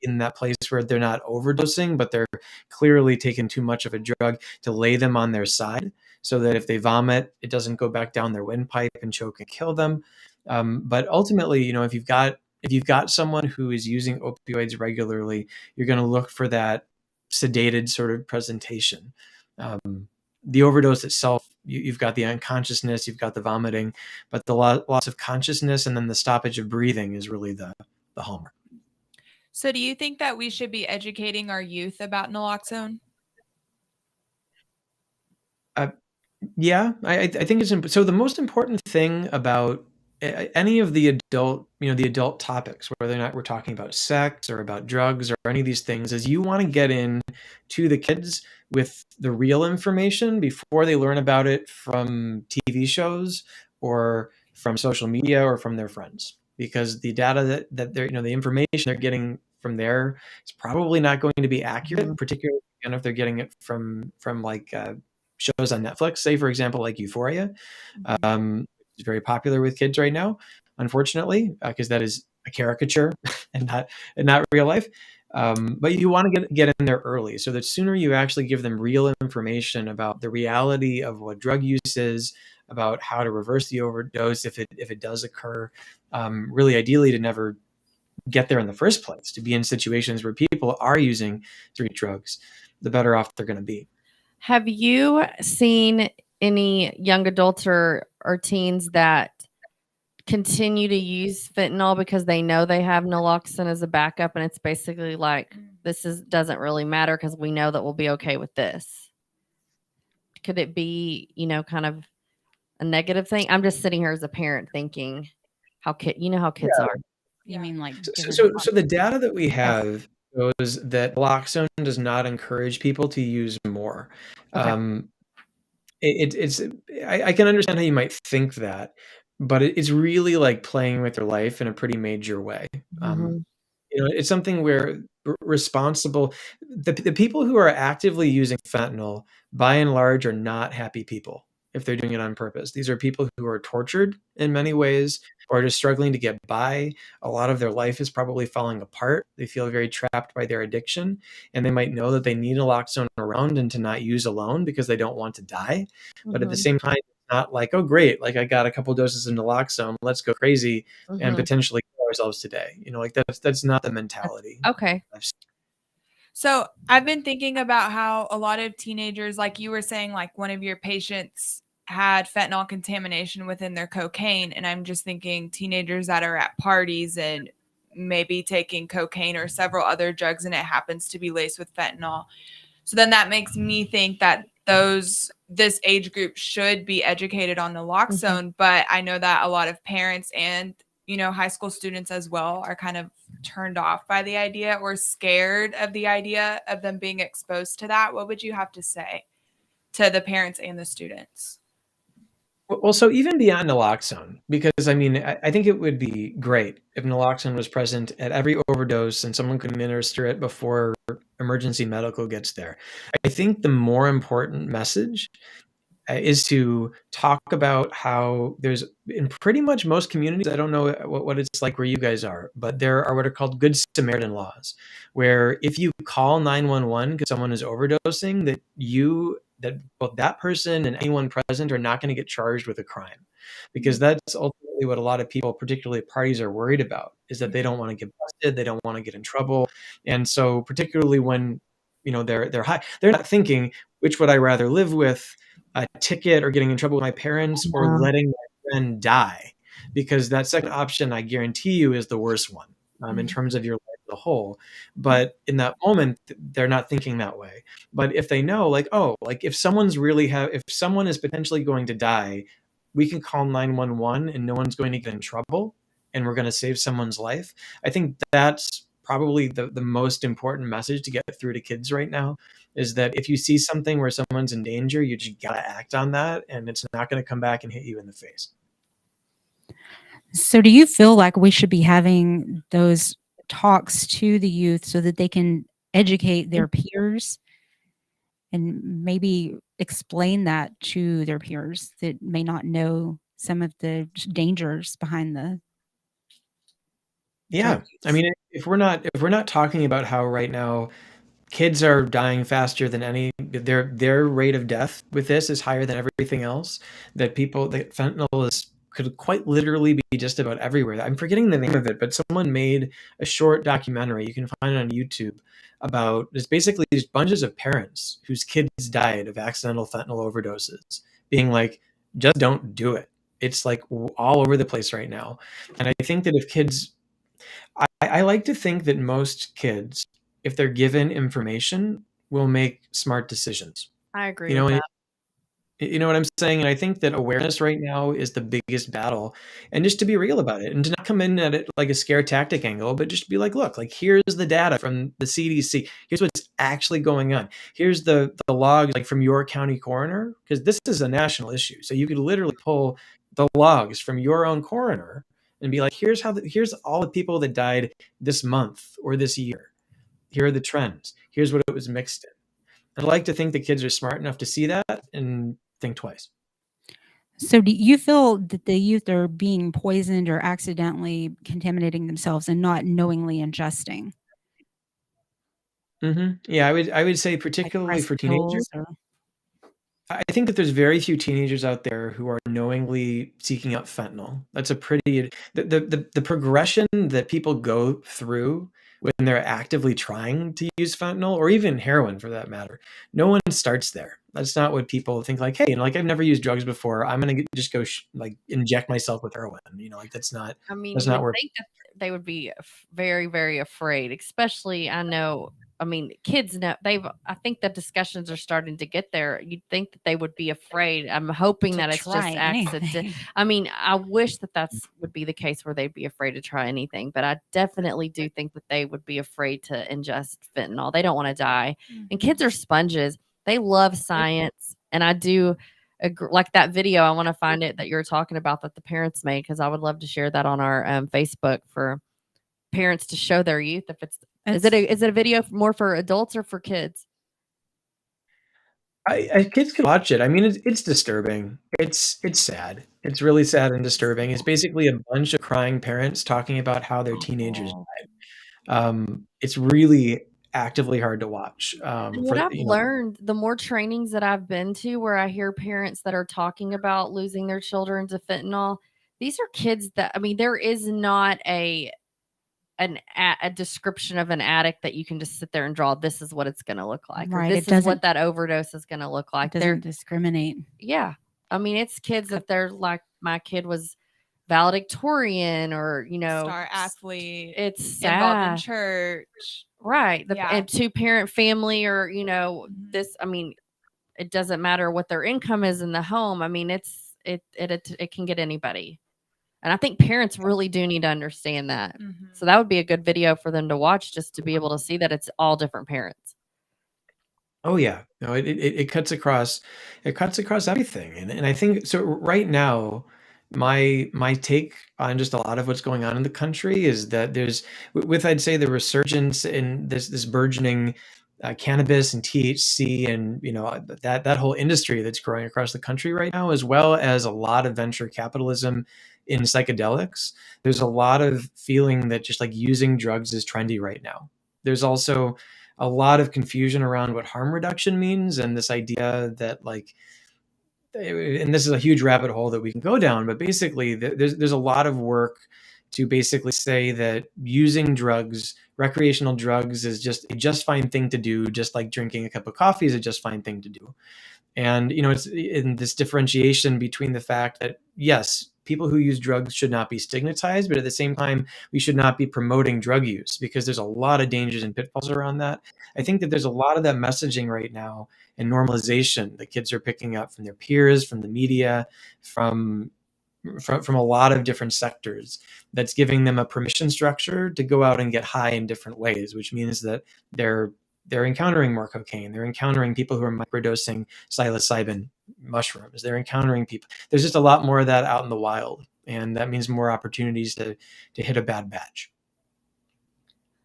in that place where they're not overdosing, but they're clearly taking too much of a drug, to lay them on their side so that if they vomit, it doesn't go back down their windpipe and choke and kill them. But ultimately, if you've got someone who is using opioids regularly, you're going to look for that sedated sort of presentation. The overdose itself, you've got the unconsciousness, you've got the vomiting, but the loss of consciousness and then the stoppage of breathing is really the hallmark. So do you think that we should be educating our youth about naloxone? Yeah, I think it's so the most important thing about any of the adult topics, whether or not we're talking about sex or about drugs or any of these things, is you want to get in to the kids with the real information before they learn about it from TV shows or from social media or from their friends, because the data that they're, the information they're getting from there is probably not going to be accurate, particularly if they're getting it from like shows on Netflix, say for example, like Euphoria. It's very popular with kids right now, unfortunately, because that is a caricature and not real life. But you want to get in there early, so that sooner you actually give them real information about the reality of what drug use is, about how to reverse the overdose if it does occur. Really, ideally, to never get there in the first place, to be in situations where people are using street drugs, the better off they're going to be. Have you seen any young adults or teens that continue to use fentanyl because they know they have naloxone as a backup, and it's basically like, doesn't really matter because we know that we'll be okay with this? Could it be, kind of a negative thing? I'm just sitting here as a parent thinking how kids are. You mean like So the data that we have shows that naloxone does not encourage people to use more. Okay. I can understand how you might think that, but it's really like playing with your life in a pretty major way. It's something where the people who are actively using fentanyl, by and large, are not happy people if they're doing it on purpose. These are people who are tortured in many ways, or just struggling to get by. A lot of their life is probably falling apart. They feel very trapped by their addiction, and they might know that they need naloxone around and to not use alone because they don't want to die. But at the same time, it's not like, oh, great, like I got a couple doses of naloxone, let's go crazy and potentially kill ourselves today. Like that's not the mentality. Okay. So I've been thinking about how a lot of teenagers, like you were saying, like one of your patients had fentanyl contamination within their cocaine. And I'm just thinking teenagers that are at parties and maybe taking cocaine or several other drugs, and it happens to be laced with fentanyl. So then that makes me think that this age group should be educated on naloxone. But I know that a lot of parents and high school students as well are kind of turned off by the idea or scared of the idea of them being exposed to that. What would you have to say to the parents and the students? Well, so even beyond naloxone, because I think it would be great if naloxone was present at every overdose and someone could administer it before emergency medical gets there. I think the more important message is to talk about how there's, in pretty much most communities, I don't know what it's like where you guys are, but there are what are called Good Samaritan laws, where if you call 911 because someone is overdosing, that both that person and anyone present are not going to get charged with a crime, because that's ultimately what a lot of people, particularly parties, are worried about, is that they don't want to get busted, they don't want to get in trouble. And so particularly when they're high, they're not thinking, which would I rather live with, a ticket or getting in trouble with my parents, or Yeah. letting my friend die? Because that second option, I guarantee you, is the worst one, in terms of your life as a whole. But in that moment, they're not thinking that way. But if they know, like, oh, like if if someone is potentially going to die, we can call 911 and no one's going to get in trouble, and we're going to save someone's life. I think that's probably the most important message to get through to kids right now, is that if you see something where someone's in danger, you just gotta act on that, and it's not going to come back and hit you in the face. So do you feel like we should be having those talks to the youth so that they can educate their peers and maybe explain that to their peers that may not know some of the dangers behind the Yeah, drug I use? mean, if we're not talking about how right now kids are dying faster than their rate of death with this is higher than everything else, that fentanyl could quite literally be just about everywhere. I'm forgetting the name of it, but someone made a short documentary, you can find it on YouTube, about there's basically these bunches of parents whose kids died of accidental fentanyl overdoses, being like, just don't do it. It's like all over the place right now. And I think that if kids I like to think that most kids, if they're given information, will make smart decisions. I agree You with know, that. you know what I'm saying? And I think that awareness right now is the biggest battle. And just to be real about it, and to not come in at it like a scare tactic angle, but just be like, look, like here's the data from the CDC. Here's what's actually going on. Here's the logs like from your county coroner, because this is a national issue. So you could literally pull the logs from your own coroner and be like, here's all the people that died this month or this year. Here are the trends. Here's what it was mixed in. I'd like to think the kids are smart enough to see that and think twice. So do you feel that the youth are being poisoned or accidentally contaminating themselves and not knowingly ingesting, Yeah, I would say like particularly for pressed teenagers, pills or I think that there's very few teenagers out there who are knowingly seeking out fentanyl. That's a pretty the progression that people go through when they're actively trying to use fentanyl, or even heroin for that matter. No one starts there. That's not what people think. Like, hey, like I've never used drugs before. I'm gonna just go like inject myself with heroin. Like I mean, that's you not would where. think that they would be very, very afraid, especially kids know I think the discussions are starting to get there. You'd think that they would be afraid. I'm hoping to that it's just try accident. anything? I mean, I wish that would be the case where they'd be afraid to try anything, but I definitely do think that they would be afraid to ingest fentanyl. They don't want to die. And kids are sponges. They love science, and I do like that video. I want to find it that you're talking about that the parents made, because I would love to share that on our Facebook for parents to show their youth. If it's is it a video more for adults or for kids? Kids can watch it. I mean, it's disturbing. It's sad. It's really sad and disturbing. It's basically a bunch of crying parents talking about how their teenagers Oh. died. It's really actively hard to watch. And what For I've learned, the more trainings that I've been to where I hear parents that are talking about losing their children to fentanyl, these are kids that, I mean, there is not a description of an addict that you can just sit there and draw. This is what it's going to look like, or Right, this it is what doesn't that overdose is going to look like. doesn't discriminate. Yeah. I mean, it's kids that they're like, my kid was valedictorian, or, Star athlete, it's involved in sad. church. Right. Yeah. And two-parent family, or, Mhm. I mean, it doesn't matter what their income is in the home. I mean, it can get anybody. And I think parents really do need to understand that. Mhm. So that would be a good video for them to watch, just to be able to see that it's all different parents. Oh yeah, no, it cuts across, everything, and I think so. Right now, my take on just a lot of what's going on in the country is that there's with I'd say the resurgence in this burgeoning cannabis and THC, and that whole industry that's growing across the country right now, as well as a lot of venture capitalism in psychedelics. There's a lot of feeling that just like using drugs is trendy right now. There's also a lot of confusion around what harm reduction means, and this idea that like, and this is a huge rabbit hole that we can go down, but basically there's a lot of work to basically say that using drugs, recreational drugs, is just a just fine thing to do, just like drinking a cup of coffee is a just fine thing to do. And it's in this differentiation between the fact that yes, people who use drugs should not be stigmatized, but at the same time, we should not be promoting drug use, because there's a lot of dangers and pitfalls around that. I think that there's a lot of that messaging right now and normalization that kids are picking up from their peers, from the media, from a lot of different sectors, that's giving them a permission structure to go out and get high in different ways, which means that they're encountering more cocaine. They're encountering people who are microdosing psilocybin mushrooms. They're encountering people. There's just a lot more of that out in the wild, and that means more opportunities to hit a bad batch.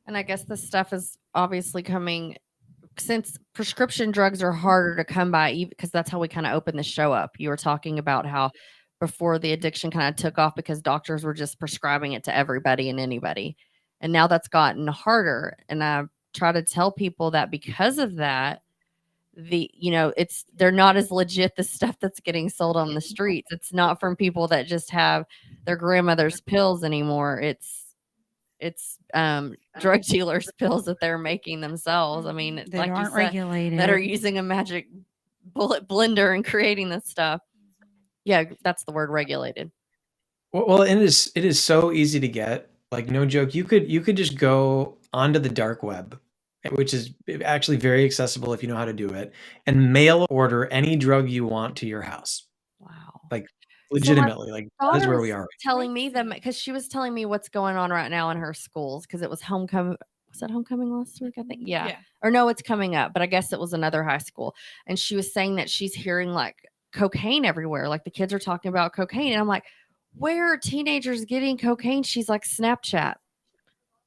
And I guess this stuff is obviously coming, since prescription drugs are harder to come by, because that's how we kind of opened the show up. You were talking about how before the addiction kind of took off because doctors were just prescribing it to everybody and anybody. And now that's gotten harder. And I try to tell people that because of that, they're not as legit, the stuff that's getting sold on the streets. It's not from people that just have their grandmother's pills anymore. It's drug dealers' pills that they're making themselves. I mean, That like aren't you said, regulated. that are using a magic bullet blender and creating this stuff. Yeah, that's the word, regulated. Well, it is so easy to get. Like, no joke, you could just go onto the dark web, which is actually very accessible if you know how to do it, and mail order any drug you want to your house. Wow. Like, legitimately, like that is where we are. Telling me them, because she was telling me what's going on right now in her schools, because it was homecoming. Was that homecoming last week? I think. Yeah. Or no, it's coming up, but I guess it was another high school. And she was saying that she's hearing like cocaine everywhere. Like the kids are talking about cocaine. And I'm like, where are teenagers getting cocaine? She's like, Snapchat.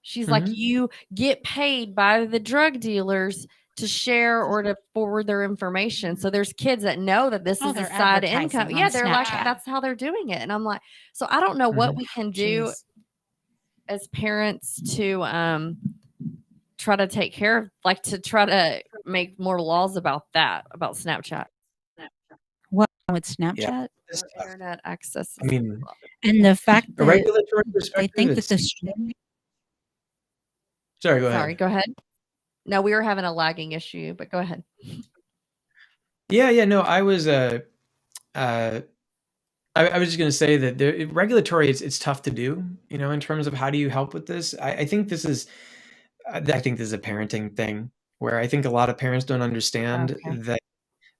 She's like, you get paid by the drug dealers to share or to forward their information. So there's kids that know that this is a side income. Yeah, they're like, that's how they're doing it. And I'm like, so I don't know what we can do as parents to try to take care of, like to try to make more laws about that, about Snapchat. What with Snapchat? Internet access. I mean, and the fact that regulatory they think that the Sorry, go ahead. Sorry, go ahead. No, we were having a lagging issue, but go ahead. Yeah, no, I was I was just going to say that the regulatory, it's tough to do, in terms of how do you help with this. I think this is a parenting thing, where I think a lot of parents don't understand that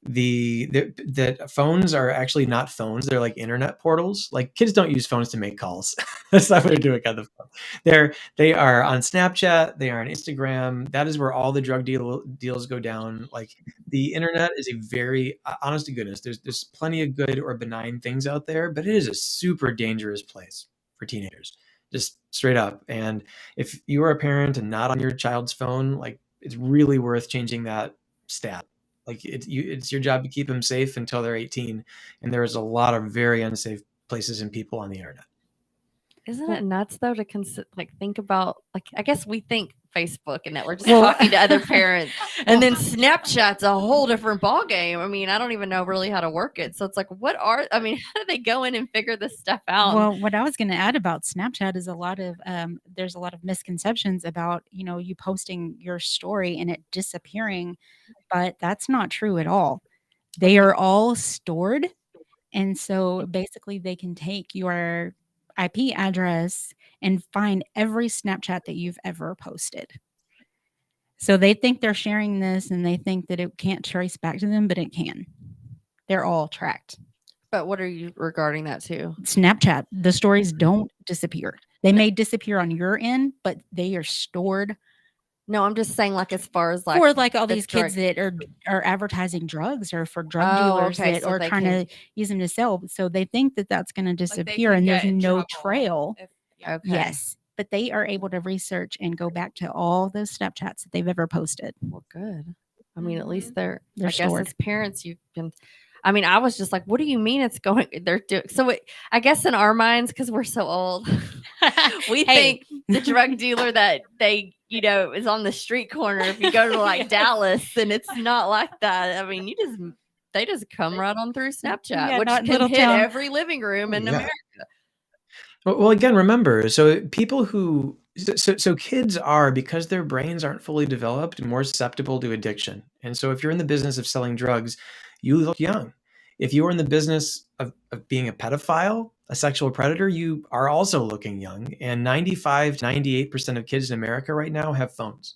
that phones are actually not phones. They're like internet portals. Like, kids don't use phones to make calls. That's not what they're doing on the phone. They are on Snapchat. They are on Instagram. That is where all the drug deals go down. Like, the internet is a very, honest to goodness, there's plenty of good or benign things out there, but it is a super dangerous place for teenagers, just straight up. And if you are a parent and not on your child's phone, like, it's really worth changing that stat. Like, it's your job to keep them safe until they're 18. And there's a lot of very unsafe places and people on the internet. Isn't it nuts though to think about, like, I guess we think Facebook and that we're just talking to other parents, and then Snapchat's a whole different ballgame. I mean, I don't even know really how to work it. So it's like, how do they go in and figure this stuff out? Well, what I was going to add about Snapchat is there's a lot of misconceptions about, you posting your story and it disappearing, but that's not true at all. They are all stored. And so basically they can take your IP address and find every Snapchat that you've ever posted. So they think they're sharing this and they think that it can't trace back to them, but it can. They're all tracked. But what are you regarding that to? Snapchat. The stories don't disappear. They may disappear on your end, but they are stored. No, I'm just saying, like, as far as like for like all these kids that are advertising drugs, or for drug dealers that are trying to use them to sell. So they think that that's going to disappear, and there's no trail. Okay. Yes, but they are able to research and go back to all those Snapchats that they've ever posted. Well, good. I mean, at least they're They're I guess stored. as parents, you can. I mean, I was just like, what do you mean it's going? They're doing so. I guess in our minds, because we're so old, we Hey. think the drug dealer that they, is on the street corner. If you go to like Dallas, and it's not like that. I mean, they just come right on through Snapchat, Yeah, which not can little hit town. every living room in Yeah. America. Well, again, remember, so people who, so kids are, because their brains aren't fully developed, more susceptible to addiction. And so if you're in the business of selling drugs, you look young. If you are in the business of being a pedophile, a sexual predator, you are also looking young. And 95 to 98% of kids in America right now have phones.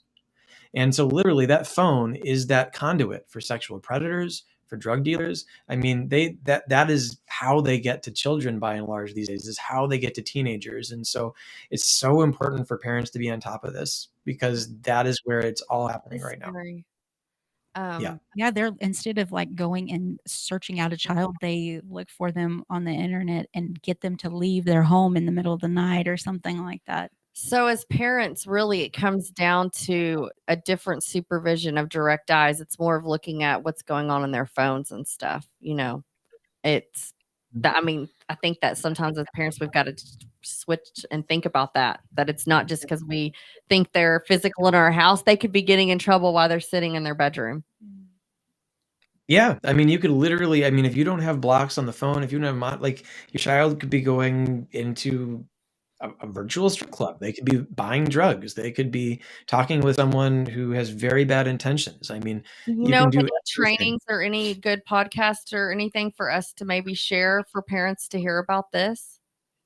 And so literally that phone is that conduit for sexual predators, for drug dealers. I mean, that is how they get to children by and large these days, is how they get to teenagers. And so it's so important for parents to be on top of this, because that is where it's all happening right now. Yeah, they're, instead of like going and searching out a child, they look for them on the internet and get them to leave their home in the middle of the night or something like that. So as parents, really, it comes down to a different supervision of direct eyes. It's more of looking at what's going on in their phones and stuff. It's that. I mean, I think that sometimes as parents, we've got to switch and think about that it's not just because we think they're physical in our house. They could be getting in trouble while they're sitting in their bedroom. Yeah. I mean, you could literally, I mean, if you don't have blocks on the phone, if you don't have, like, your child could be going into a virtual strip club. They could be buying drugs. They could be talking with someone who has very bad intentions. I mean, you can do Any everything. trainings or any good podcasts or anything for us to maybe share for parents to hear about this?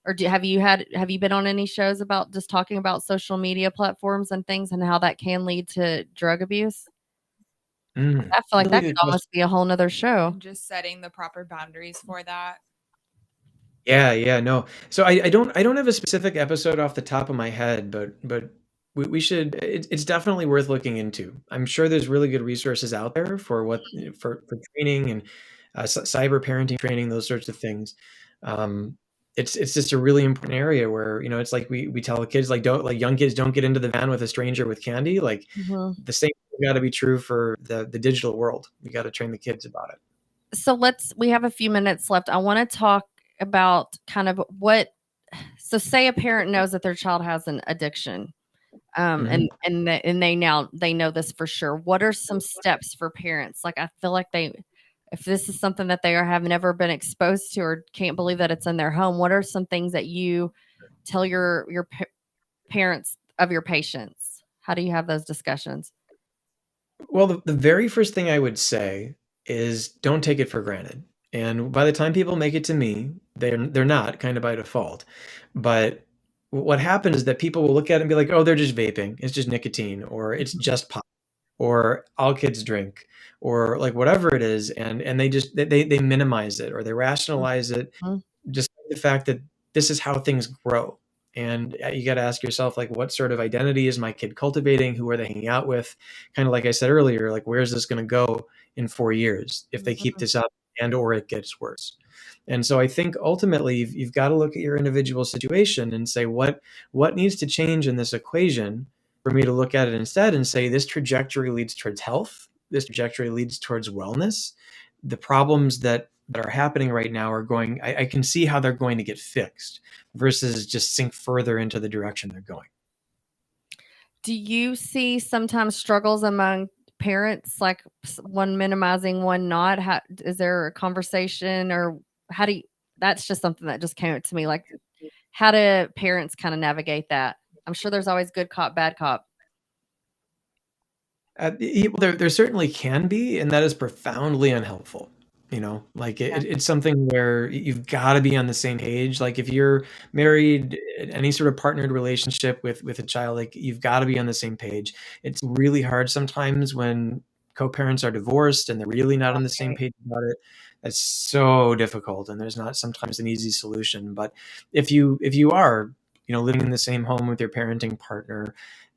Or have you been on any shows about just talking about social media platforms and things and how that can lead to drug abuse? I feel like that could almost be a whole nother show. Just setting the proper boundaries for that. Yeah, no. So I don't have a specific episode off the top of my head, but we should. It's definitely worth looking into. I'm sure there's really good resources out there for training and cyber parenting training, those sorts of things. It's just a really important area where, it's like we tell kids, like, young kids don't get into the van with a stranger with candy. Like, the same got to be true for the digital world. We got to train the kids about it. So we have a few minutes left. I want to talk about kind of so say a parent knows that their child has an addiction, and they know this for sure. What are some steps for parents? Like, I feel like if this is something that they have never been exposed to or can't believe that it's in their home, what are some things that you tell your parents of your patients? How do you have those discussions? Well, the very first thing I would say is don't take it for granted. And by the time people make it to me, they're not, kind of by default. But what happens is that people will look at it and be like, oh, they're just vaping. It's just nicotine, or it's just pot, or all kids drink, or like whatever it is. And they minimize it, or they rationalize it, just the fact that this is how things grow. And you got to ask yourself, like, what sort of identity is my kid cultivating? Who are they hanging out with? Kind of like I said earlier, like, where's this going to go in 4 years if they keep this up and or it gets worse? And so I think ultimately you've got to look at your individual situation and say, what needs to change in this equation for me to look at it instead and say, this trajectory leads towards health. This trajectory leads towards wellness. The problems that are happening right now are I can see how they're going to get fixed versus just sink further into the direction they're going. Do you see sometimes struggles among parents, like one minimizing, one not? Is there a conversation, or that's just something that just came to me. Like, how do parents kind of navigate that? I'm sure there's always good cop, bad cop. There certainly can be, and that is profoundly unhelpful. Like it's something where you've got to be on the same page. Like, if you're married, any sort of partnered relationship with a child, like, you've got to be on the same page. It's really hard sometimes when co-parents are divorced and they're really not on the same page about it. That's so difficult, and there's not sometimes an easy solution. But if you are, living in the same home with your parenting partner,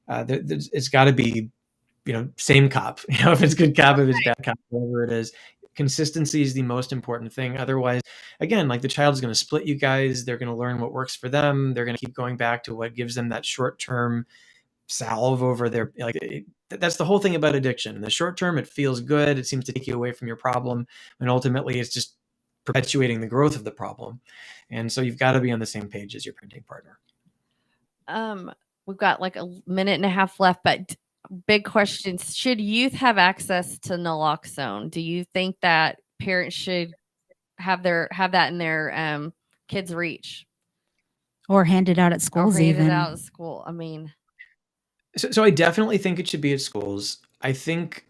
it's got to be, same cop. If it's good cop, if it's bad cop, whatever it is, consistency is the most important thing. Otherwise, again, like the child is going to split you guys. They're going to learn what works for them. They're going to keep going back to what gives them that short-term salve over their, that's the whole thing about addiction. In the short term, it feels good. It seems to take you away from your problem. And ultimately, it's just perpetuating the growth of the problem. And so you've got to be on the same page as your parenting partner. We've got like a minute and a half left, but big questions. Should youth have access to naloxone? Do you think that parents should have that in their kids' reach? Or handed out at schools even. Out at school. I mean... So I definitely think it should be at schools. I think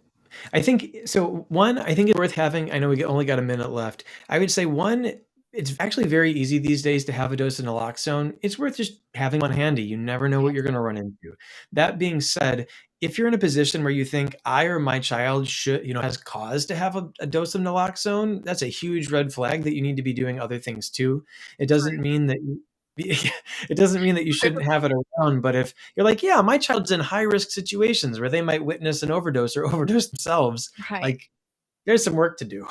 so. One, I think it's worth having. I know we only got a minute left. I would say one, it's actually very easy these days to have a dose of naloxone. It's worth just having one handy. You never know what you're going to run into. That being said, if you're in a position where you think I or my child should, has cause to have a dose of naloxone, that's a huge red flag that you need to be doing other things too. It doesn't mean that you shouldn't have it around, but if you're like, yeah, my child's in high risk situations where they might witness an overdose or overdose themselves, right, like there's some work to do.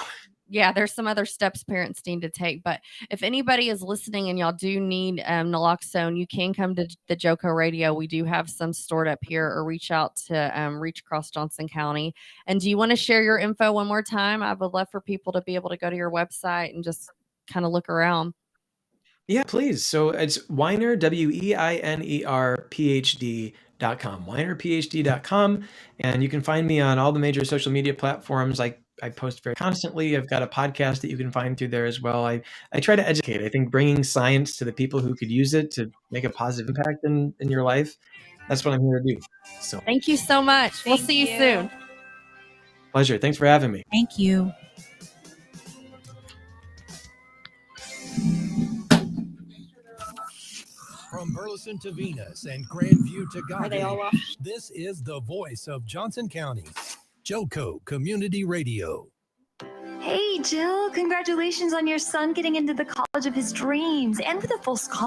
Yeah, there's some other steps parents need to take. But if anybody is listening and y'all do need naloxone, you can come to the JoCo Radio. We do have some stored up here, or reach out to Reach Across Johnson County. And do you want to share your info one more time? I would love for people to be able to go to your website and just kind of look around. Yeah, please. So it's Weiner, WEINER PhD.com, WeinerPhD.com. And you can find me on all the major social media platforms. I post very constantly. I've got a podcast that you can find through there as well. I try to educate. I think bringing science to the people who could use it to make a positive impact in your life, that's what I'm here to do. So thank you so much. We'll see you soon. Pleasure. Thanks for having me. Thank you. From Burleson to Venus and Grandview to Godly, this is the voice of Johnson County, JoCo Community Radio. Hey, Jill, congratulations on your son getting into the college of his dreams and with a full scholarship.